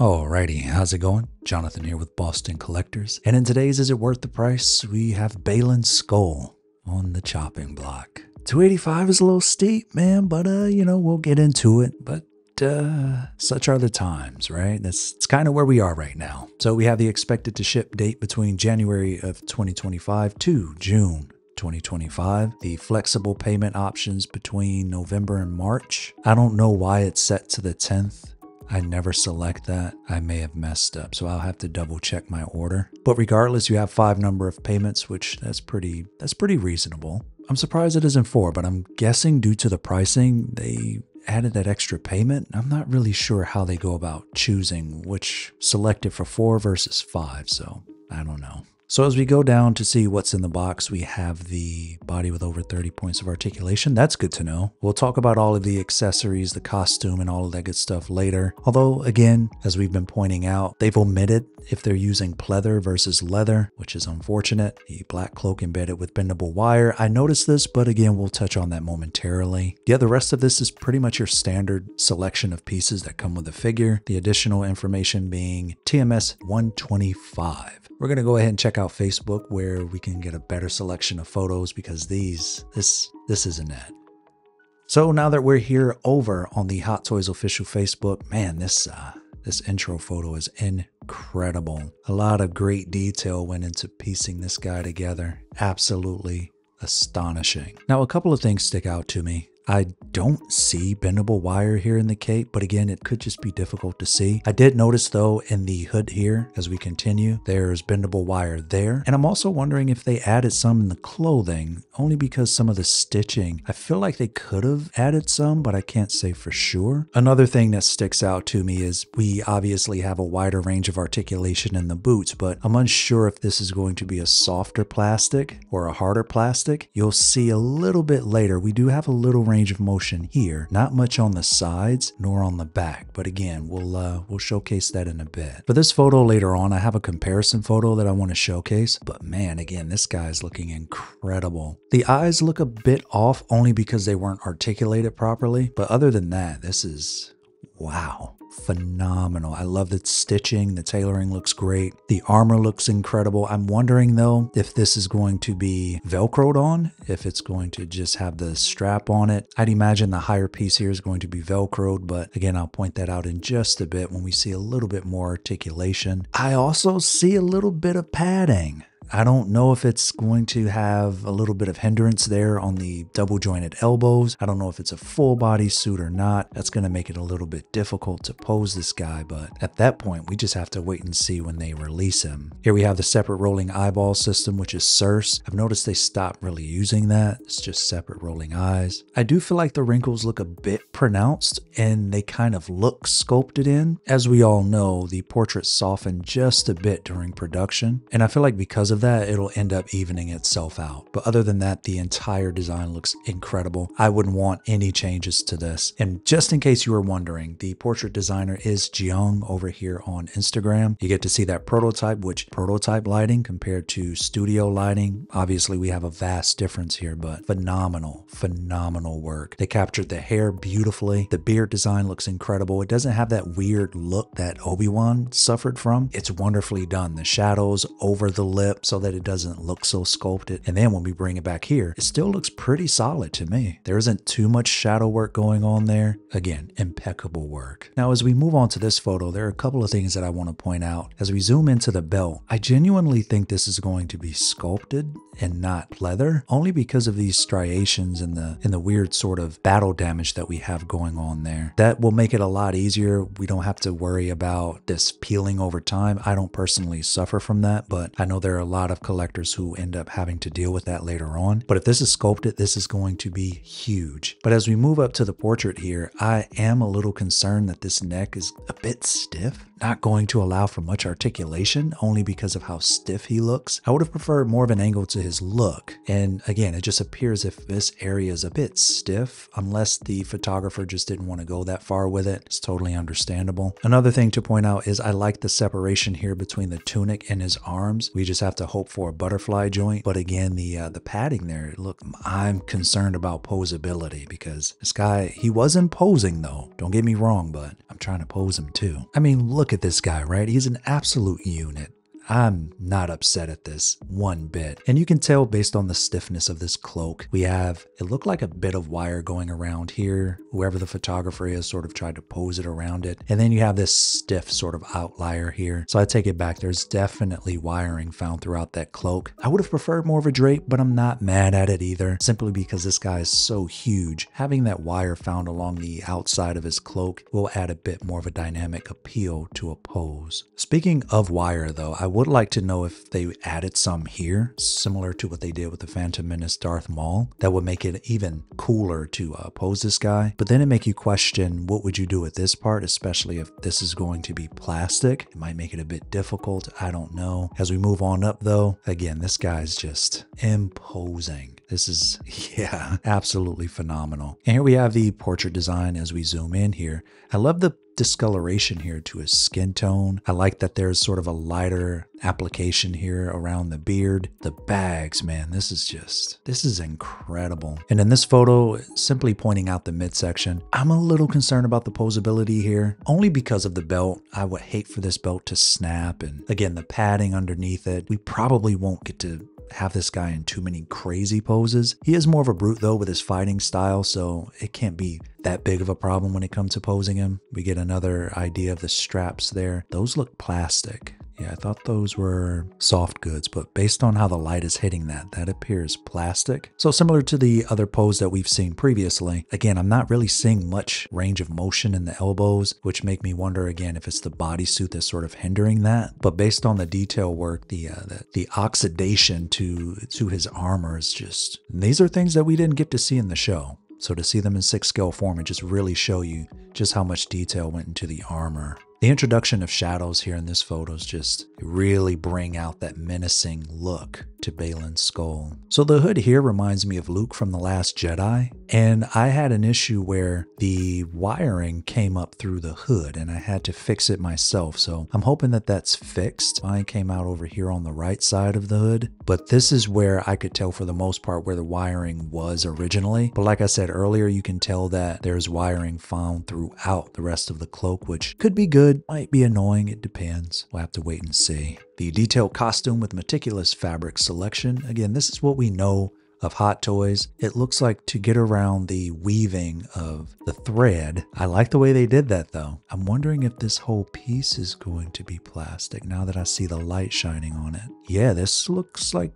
Alrighty, how's it going? Jonathan here with Boston Collectors, and in today's Is It Worth the Price, we have Baylan Skoll on the chopping block. 285 is a little steep, man, but we'll get into it. But such are the times, right? It's kind of where we are right now. So we have the expected to ship date between January of 2025 to June 2025. The flexible payment options between November and March. I don't know why it's set to the 10th. I never select that. I may have messed up, so I'll have to double check my order. But regardless, you have 5 number of payments, which that's pretty reasonable. I'm surprised it isn't 4, but I'm guessing due to the pricing, they added that extra payment. I'm not really sure how they go about choosing which selected for 4 versus 5, so I don't know. So as we go down to see what's in the box, we have the body with over 30 points of articulation. That's good to know. We'll talk about all of the accessories, the costume, and all of that good stuff later. Although, again, as we've been pointing out, they've omitted if they're using pleather versus leather, which is unfortunate. The black cloak embedded with bendable wire. I noticed this, but again, we'll touch on that momentarily. Yeah, the rest of this is pretty much your standard selection of pieces that come with the figure. The additional information being TMS 125. We're going to go ahead and check out Facebook where we can get a better selection of photos because this isn't it. So now that we're here over on the Hot Toys official Facebook, man, this intro photo is incredible. A lot of great detail went into piecing this guy together. Absolutely astonishing. Now, a couple of things stick out to me. I don't see bendable wire here in the cape, but again, it could just be difficult to see. I did notice though in the hood here, as we continue, there's bendable wire there. And I'm also wondering if they added some in the clothing, only because some of the stitching, I feel like they could have added some, but I can't say for sure. Another thing that sticks out to me is we obviously have a wider range of articulation in the boots, but I'm unsure if this is going to be a softer plastic or a harder plastic. You'll see a little bit later. We do have a little range of motion here, not much on the sides nor on the back, but again, we'll showcase that in a bit. For this photo later on, I have a comparison photo that I want to showcase, but man, again, this guy is looking incredible. The eyes look a bit off only because they weren't articulated properly, but other than that, this is wow. Phenomenal. I love the stitching. The tailoring looks great. The armor looks incredible. I'm wondering though if this is going to be velcroed on, if it's going to just have the strap on it. I'd imagine the higher piece here is going to be velcroed, but again, I'll point that out in just a bit when we see a little bit more articulation. I also see a little bit of padding. I don't know if it's going to have a little bit of hindrance there on the double jointed elbows. I don't know if it's a full body suit or not. That's going to make it a little bit difficult to pose this guy, but at that point, we just have to wait and see when they release him. Here we have the separate rolling eyeball system, which is Circe. I've noticed they stopped really using that. It's just separate rolling eyes. I do feel like the wrinkles look a bit pronounced and they kind of look sculpted in. As we all know, the portrait softened just a bit during production, and I feel like because of that, it'll end up evening itself out. But other than that, the entire design looks incredible. I wouldn't want any changes to this. And just in case you were wondering, the portrait designer is Jiyoung over here on Instagram. You get to see that prototype, which prototype lighting compared to studio lighting. Obviously, we have a vast difference here, but phenomenal work. They captured the hair beautifully. The beard design looks incredible. It doesn't have that weird look that Obi-Wan suffered from. It's wonderfully done. The shadows over the lips, so that it doesn't look so sculpted. And then when we bring it back here, it still looks pretty solid to me. There isn't too much shadow work going on there. Again, impeccable work. Now, as we move on to this photo, there are a couple of things that I want to point out. As we zoom into the belt, I genuinely think this is going to be sculpted and not leather, only because of these striations and the weird sort of battle damage that we have going on there. That will make it a lot easier. We don't have to worry about this peeling over time. I don't personally suffer from that, but I know there are a lot of collectors who end up having to deal with that later on. But if this is sculpted, this is going to be huge. But as we move up to the portrait here, I am a little concerned that this neck is a bit stiff, not going to allow for much articulation only because of how stiff he looks. I would have preferred more of an angle to his look. And again, it just appears if this area is a bit stiff, unless the photographer just didn't want to go that far with it. It's totally understandable. Another thing to point out is I like the separation here between the tunic and his arms. We just have to hope for a butterfly joint. But again, the padding there, look, I'm concerned about posability because this guy, he wasn't posing though. Don't get me wrong, but I'm trying to pose him too. I mean, look at this guy, right? He's an absolute unit. I'm not upset at this one bit. And you can tell based on the stiffness of this cloak, we have, it looked like a bit of wire going around here. Whoever the photographer is sort of tried to pose it around it. And then you have this stiff sort of outlier here. So I take it back. There's definitely wiring found throughout that cloak. I would have preferred more of a drape, but I'm not mad at it either. Simply because this guy is so huge. Having that wire found along the outside of his cloak will add a bit more of a dynamic appeal to a pose. Speaking of wire though, I would like to know if they added some here, similar to what they did with the Phantom Menace Darth Maul. That would make it even cooler to pose this guy. But then it make you question, what would you do with this part, especially if this is going to be plastic? It might make it a bit difficult. I don't know. As we move on up though, again, this guy's just imposing. This is, yeah, absolutely phenomenal. And here we have the portrait design as we zoom in here. I love the discoloration here to his skin tone. I like that there's sort of a lighter application here around the beard. The bags, man, this is incredible. And in this photo, simply pointing out the midsection, I'm a little concerned about the posability here, only because of the belt. I would hate for this belt to snap. And again, the padding underneath it, we probably won't get to have this guy in too many crazy poses. He is more of a brute though with his fighting style, so it can't be that big of a problem when it comes to posing him. We get another idea of the straps there. Those look plastic. Yeah, I thought those were soft goods, but based on how the light is hitting that appears plastic. So similar to the other pose that we've seen previously, again, I'm not really seeing much range of motion in the elbows, which make me wonder again if it's the bodysuit that's sort of hindering that. But based on the detail work, the oxidation to his armor is just, these are things that we didn't get to see in the show. So to see them in 6-scale form and just really show you just how much detail went into the armor. The introduction of shadows here in this photo is just really bring out that menacing look to Baylan Skoll. So the hood here reminds me of Luke from The Last Jedi, and I had an issue where the wiring came up through the hood and I had to fix it myself. So I'm hoping that that's fixed. Mine came out over here on the right side of the hood, but this is where I could tell for the most part where the wiring was originally. But like I said earlier, you can tell that there's wiring found throughout the rest of the cloak, which could be good, might be annoying, it depends. We'll have to wait and see. The detailed costume with meticulous fabric selection. Again, this is what we know of Hot Toys. It looks like to get around the weaving of the thread. I like the way they did that though. I'm wondering if this whole piece is going to be plastic now that I see the light shining on it. Yeah, this looks like,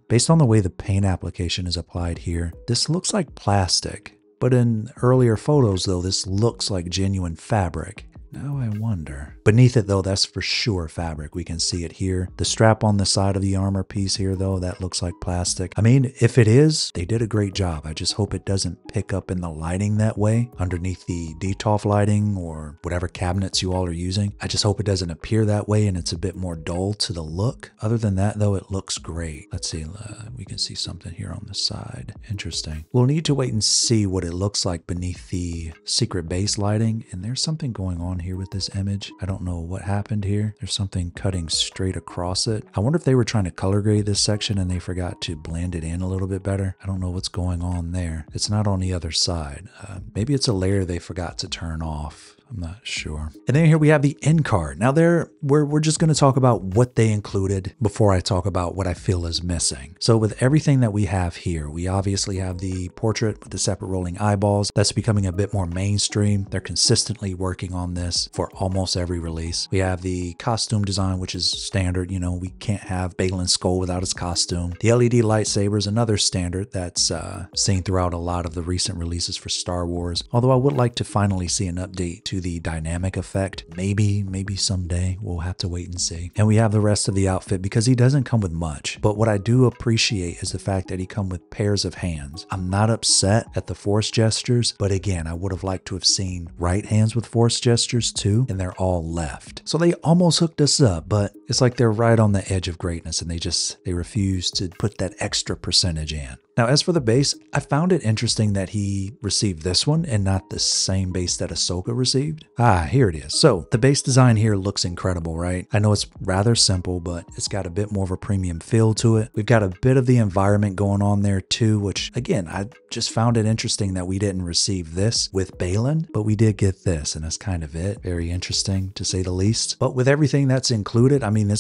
based on the way the paint application is applied here, this looks like plastic. But in earlier photos though, this looks like genuine fabric. Now I wonder. Beneath it though, that's for sure fabric. We can see it here. The strap on the side of the armor piece here though, that looks like plastic. I mean, if it is, they did a great job. I just hope it doesn't pick up in the lighting that way underneath the DTOF lighting or whatever cabinets you all are using. I just hope it doesn't appear that way and it's a bit more dull to the look. Other than that though, it looks great. Let's see, we can see something here on the side. Interesting. We'll need to wait and see what it looks like beneath the secret base lighting. And there's something going on here with this image. I don't know what happened here. There's something cutting straight across it. I wonder if they were trying to color grade this section and they forgot to blend it in a little bit better. I don't know what's going on there. It's not on the other side. Maybe it's a layer they forgot to turn off. I'm not sure. And then here we have the end card. Now we're just going to talk about what they included before I talk about what I feel is missing. So with everything that we have here, we obviously have the portrait with the separate rolling eyeballs. That's becoming a bit more mainstream. They're consistently working on this for almost every release. We have the costume design, which is standard. You know, we can't have Baylan Skoll without his costume. The LED lightsabers, another standard that's seen throughout a lot of the recent releases for Star Wars. Although I would like to finally see an update to to the dynamic effect. Maybe someday. We'll have to wait and see. And we have the rest of the outfit because he doesn't come with much. But what I do appreciate is the fact that he come with pairs of hands. I'm not upset at the force gestures, but again, I would have liked to have seen right hands with force gestures too, and they're all left. So they almost hooked us up, but it's like they're right on the edge of greatness and they refuse to put that extra percentage in. Now, as for the base, I found it interesting that he received this one and not the same base that Ahsoka received. Here it is. So the base design here looks incredible, right? I know it's rather simple, but it's got a bit more of a premium feel to it. We've got a bit of the environment going on there too, which again, I just found it interesting that we didn't receive this with Baylan, but we did get this, and that's kind of it. Very interesting to say the least. But with everything that's included, I mean,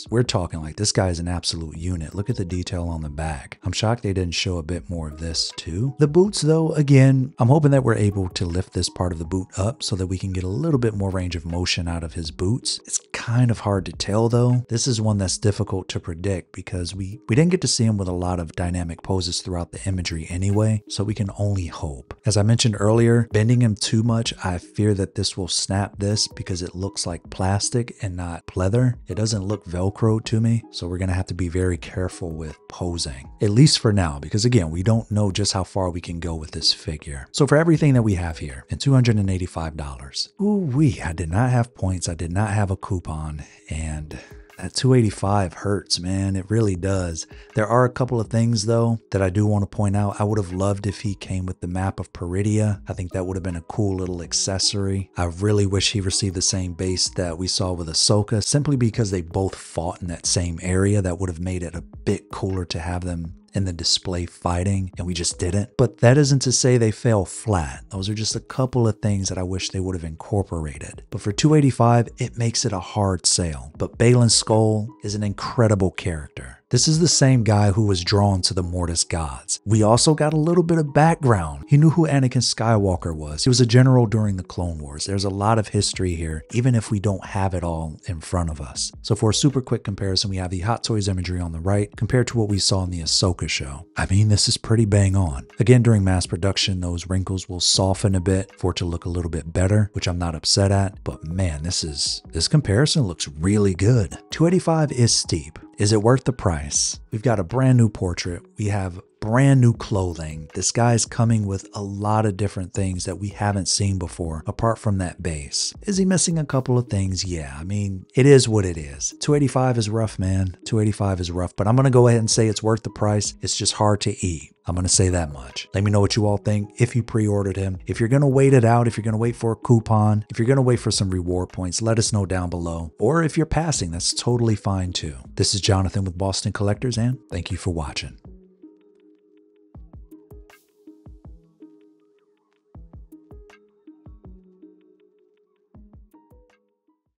we're talking like this guy is an absolute unit. Look at the detail on the back. I'm shocked they didn't show a bit more of this too. The boots though, again, I'm hoping that we're able to lift this part of the boot up so that we can get a little bit more range of motion out of his boots. It's kind of hard to tell though. This is one that's difficult to predict because we didn't get to see him with a lot of dynamic poses throughout the imagery anyway, so we can only hope. As I mentioned earlier, bending him too much, I fear that this will snap this because it looks like plastic and not pleather. It doesn't look Velcro to me, so we're gonna have to be very careful with posing, at least for now, because again, we don't know just how far we can go with this figure. So for everything that we have here, and $285, ooh-wee, I did not have points, I did not have a coupon, and that $285 hurts, man. It really does. There are a couple of things though that I do want to point out. I would have loved if he came with the map of Peridia. I think that would have been a cool little accessory. I really wish he received the same base that we saw with Ahsoka, simply because they both fought in that same area. That would have made it a bit cooler to have them in the display fighting, and we just didn't. But that isn't to say they fell flat. Those are just a couple of things that I wish they would have incorporated. But for $285, it makes it a hard sale. But Baylan Skoll is an incredible character. This is the same guy who was drawn to the Mortis gods. We also got a little bit of background. He knew who Anakin Skywalker was. He was a general during the Clone Wars. There's a lot of history here, even if we don't have it all in front of us. So for a super quick comparison, we have the Hot Toys imagery on the right compared to what we saw in the Ahsoka show. I mean, this is pretty bang on. Again, during mass production, those wrinkles will soften a bit for it to look a little bit better, which I'm not upset at. But man, this comparison looks really good. $285 is steep. Is it worth the price? We've got a brand new portrait. We have brand new clothing. This guy's coming with a lot of different things that we haven't seen before, apart from that base. Is he missing a couple of things? Yeah, I mean, it is what it is. $285 is rough, man. $285 is rough, but I'm going to go ahead and say it's worth the price. It's just hard to eat. I'm going to say that much. Let me know what you all think if you pre-ordered him. If you're going to wait it out, if you're going to wait for a coupon, if you're going to wait for some reward points, let us know down below. Or if you're passing, that's totally fine too. This is Jonathan with Boston Collectors, and thank you for watching.